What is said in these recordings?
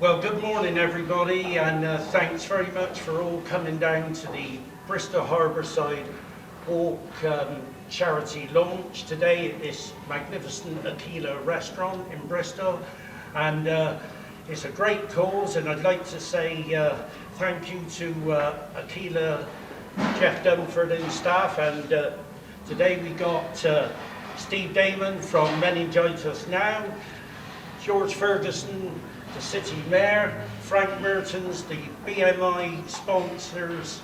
Well, good morning everybody, and thanks very much for all coming down to the Bristol Harbourside Walk charity launch today at this magnificent Aquila restaurant in Bristol. And it's a great cause, and I'd like to say thank you to Aquila, Jeff Dunford and staff. And today we got Steve Damon from Meningitis Now, George Ferguson, the City Mayor, Frank Mertens, the BMI sponsors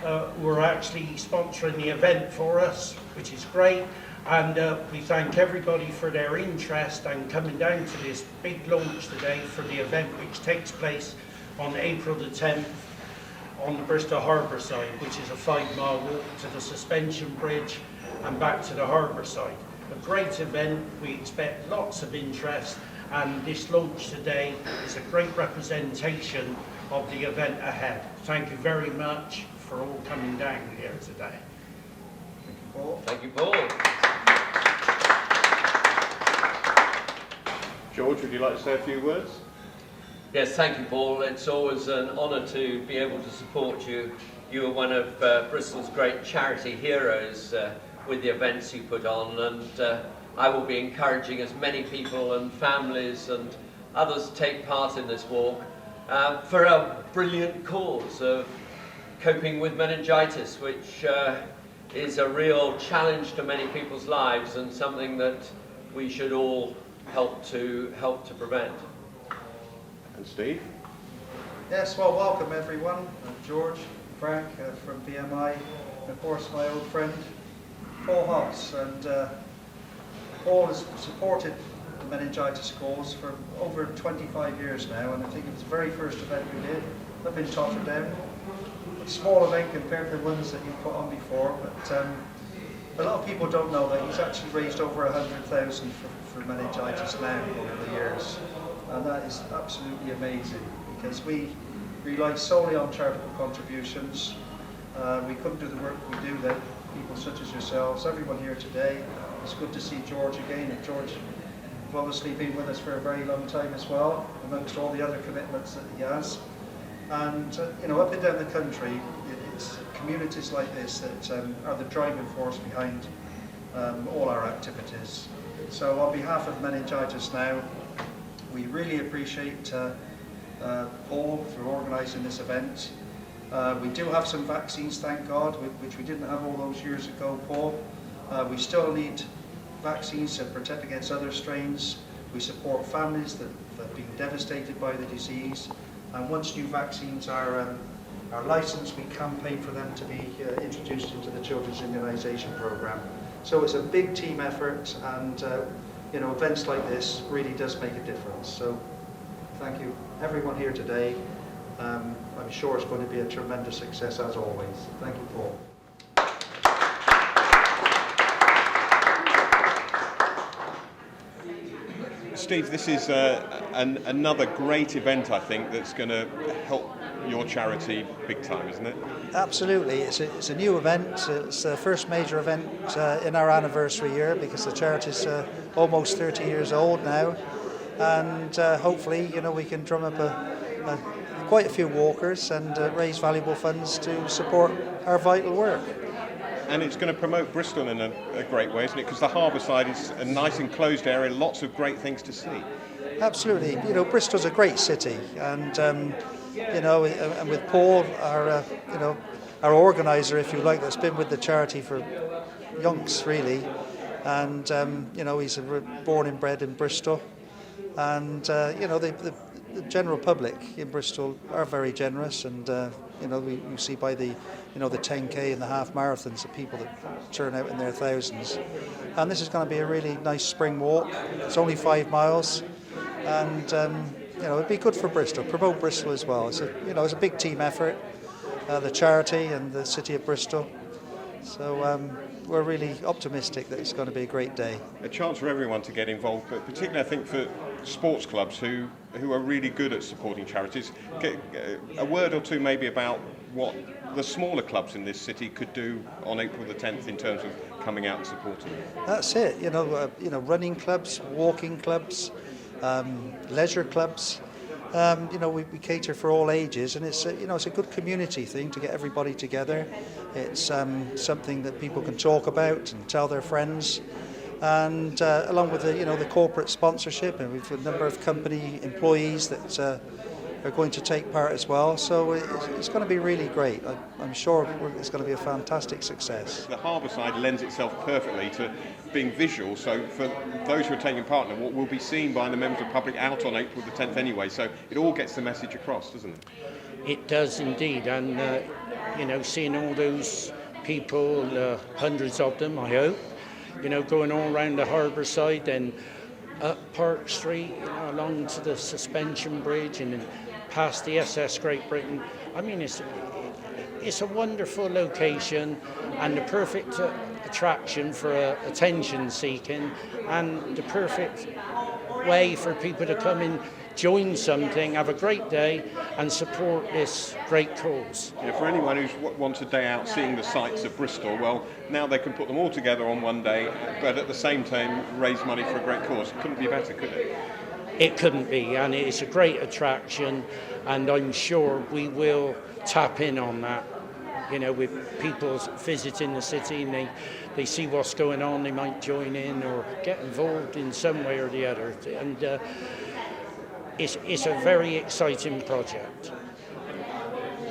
who are actually sponsoring the event for us, which is great. And we thank everybody for their interest and coming down to this big launch today for the event, which takes place on April the 10th on the Bristol Harbourside, which is a 5-mile walk to the suspension bridge and back to the Harbourside. A great event. We expect lots of interest, and this launch today is a great representation of the event ahead. Thank you very much for all coming down here today. Paul. Thank you, Paul. George, would you like to say a few words? Yes, thank you, Paul. It's always an honour to be able to support you. You are one of Bristol's great charity heroes with the events you put on, and I will be encouraging as many people and families and others to take part in this walk for a brilliant cause of coping with meningitis, which is a real challenge to many people's lives and something that we should all help to prevent. And Steve? Yes, well, welcome everyone. George, Frank from BMI, and of course my old friend Paul Hobbs. And Paul has supported the meningitis cause for over 25 years now, and I think it was the very first event we did up in Totterdown. A small event compared to the ones that you've put on before, but a lot of people don't know that he's actually raised over 100,000 for meningitis now over the years, and that is absolutely amazing because we rely solely on charitable contributions. We couldn't do the work we do without people such as yourselves, everyone here today. It's good to see George again, and George has obviously been with us for a very long time as well, amongst all the other commitments that he has. And you know, up and down the country, it's communities like this that are the driving force behind all our activities. So on behalf of Meningitis Now, we really appreciate Paul for organising this event. We do have some vaccines, thank God, which we didn't have all those years ago, Paul. We still need vaccines to protect against other strains. We support families that have been devastated by the disease. And once new vaccines are licensed, we campaign for them to be introduced into the children's immunisation programme. So it's a big team effort, and you know, events like this really does make a difference. So thank you everyone here today. I'm sure it's going to be a tremendous success as always. Thank you, Paul. Steve, this is another great event, I think, that's going to help your charity big time, isn't it? Absolutely. It's a new event. It's the first major event in our anniversary year, because the charity's almost 30 years old now. And hopefully, you know, we can drum up quite a few walkers and raise valuable funds to support our vital work. And it's going to promote Bristol in a great way, isn't it? Because the Harbourside is a nice enclosed area, lots of great things to see. Absolutely. You know, Bristol's a great city, and you know, and with Paul, our you know, our organiser, if you like, that's been with the charity for yonks really, and you know, he's born and bred in Bristol, and you know, the general public in Bristol are very generous, and you know, you see by the, you know, the 10k and the half marathons, the people that turn out in their thousands. And this is going to be a really nice spring walk. It's only 5 miles, and you know, it'd be good for Bristol, promote Bristol as well. It's a big team effort, the charity and the city of Bristol. So we're really optimistic that it's going to be a great day. A chance for everyone to get involved, but particularly I think for sports clubs who are really good at supporting charities. Get a word or two maybe about what the smaller clubs in this city could do on April the 10th in terms of coming out and supporting. That's it. You know, running clubs, walking clubs, leisure clubs. We cater for all ages, and it's it's a good community thing to get everybody together. It's something that people can talk about and tell their friends, and along with the corporate sponsorship, and we've a number of company employees that are going to take part as well. So it's going to be really great. I'm sure it's going to be a fantastic success. The Harbourside lends itself perfectly to being visual, so for those who are taking part in it, will be seen by the members of the public out on April the 10th anyway, so it all gets the message across, doesn't it? It does indeed, and seeing all those people, hundreds of them, I hope, going all around the Harbourside and up Park Street, along to the suspension bridge and then past the SS Great Britain. I mean, it's a wonderful location and the perfect attraction for attention seeking, and the perfect way for people to come and join something, have a great day and support this great cause. For anyone who wants a day out seeing the sights of Bristol, well, now they can put them all together on one day, but at the same time raise money for a great cause. Couldn't be better, could it? It couldn't be, and it's a great attraction, and I'm sure we will tap in on that. With people visiting the city and they see what's going on, they might join in or get involved in some way or the other. And it's a very exciting project.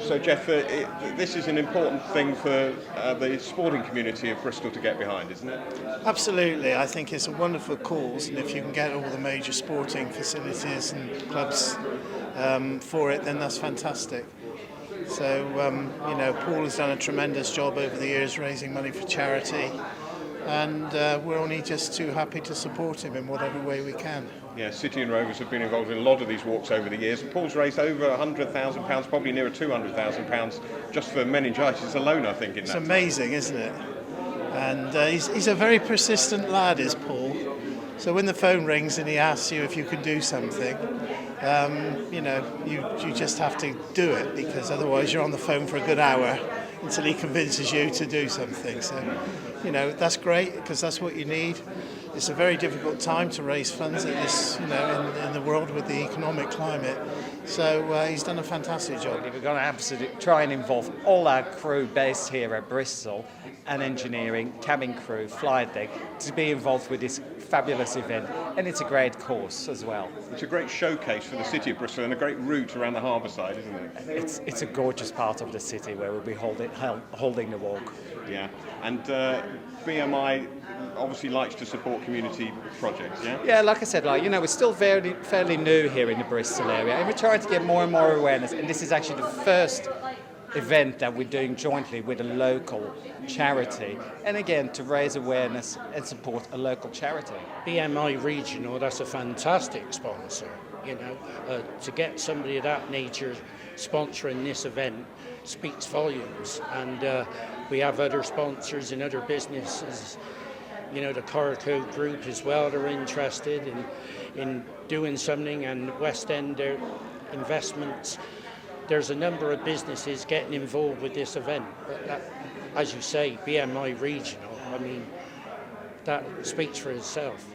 So Jeff, this is an important thing for the sporting community of Bristol to get behind, isn't it? Absolutely, I think it's a wonderful cause, and if you can get all the major sporting facilities and clubs for it, then that's fantastic. So, Paul has done a tremendous job over the years raising money for charity, and we're only just too happy to support him in whatever way we can. Yeah, City and Rovers have been involved in a lot of these walks over the years. Paul's raised over £100,000, probably nearer £200,000 just for meningitis alone, I think. It's amazing, isn't it? And he's a very persistent lad, is Paul. So when the phone rings and he asks you if you can do something, you just have to do it, because otherwise you're on the phone for a good hour until he convinces you to do something. So, that's great, because that's what you need. It's a very difficult time to raise funds at this, in the world with the economic climate. So he's done a fantastic job. We're going to absolutely try and involve all our crew based here at Bristol, and engineering, cabin crew, flight deck, to be involved with this fabulous event, and it's a great course as well. It's a great showcase for the city of Bristol and a great route around the Harbourside, isn't it? It's a gorgeous part of the city where we'll be holding the walk. Yeah, and BMI obviously likes to support community projects, yeah? Yeah, like I said, we're still fairly new here in the Bristol area, and we're trying to get more and more awareness, and this is actually the first event that we're doing jointly with a local charity, and again to raise awareness and support a local charity. BMI Regional, that's a fantastic sponsor. To get somebody of that nature sponsoring this event speaks volumes, and we have other sponsors in other businesses. The Carco Group as well, they're interested in doing something, and West End Investments. There's a number of businesses getting involved with this event. But that, as you say, BMI Regional, that speaks for itself.